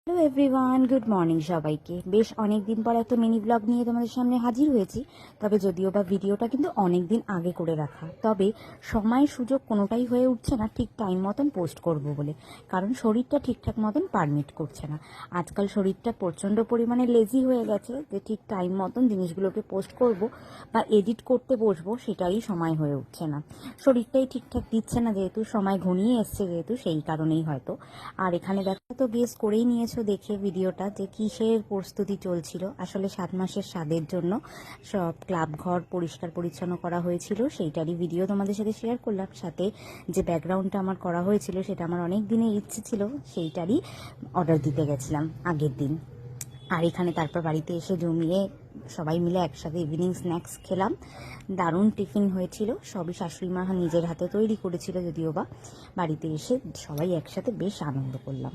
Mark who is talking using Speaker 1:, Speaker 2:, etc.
Speaker 1: Hello everyone, good morning সবাইকে। বেশ অনেক দিন পর একটা মিনি ব্লগ নিয়ে তোমাদের সামনে হাজির হয়েছি। তবে যদিও বা ভিডিওটা কিন্তু অনেক দিন আগে করে রাখা, তবে সময় সুযোগ কোনোটাই হয়ে উঠছে না ঠিক টাইম মতন পোস্ট করব বলে, কারণ শরীরটা ঠিকঠাক মতন পারমিট করছে না। আজকাল শরীরটা প্রচণ্ড পরিমাণে লেজি হয়ে গেছে যে ঠিক টাইম মতন জিনিসগুলোকে পোস্ট করব বা এডিট করতে বসবো, সেটাই সময় হয়ে উঠছে না। শরীরটাই ঠিকঠাক দিচ্ছে না, যেহেতু সময় ঘনিয়ে এসছে, যেহেতু সেই কারণেই হয়তো। আর এখানে দেখো তো গেস করেই নিয়েছো দেখে ভিডিওটা যে কিসের প্রস্তুতি চলছিল। আসলে 7 মাসের স্বাদের জন্য সব ক্লাব ঘর পরিষ্কার পরিচ্ছন্ন করা হয়েছিল, সেইটারই ভিডিও তোমাদের সাথে শেয়ার করলাম। সাথে যে ব্যাকগ্রাউন্ডটা আমার করা হয়েছিল সেটা আমার অনেক দিনের ইচ্ছে ছিল, সেইটারই অর্ডার দিতে গেছিলাম আগের দিন। আর এখানে তারপর বাড়িতে এসে জমিয়ে সবাই মিলে একসাথে ইভিনিং স্ন্যাক্স খেলাম। দারুণ টিফিন হয়েছিল, সবই শাশুড়ি মা নিজের হাতে তৈরি করেছিল, যদিও বা বাড়িতে এসে সবাই একসাথে বেশ আনন্দ করলাম।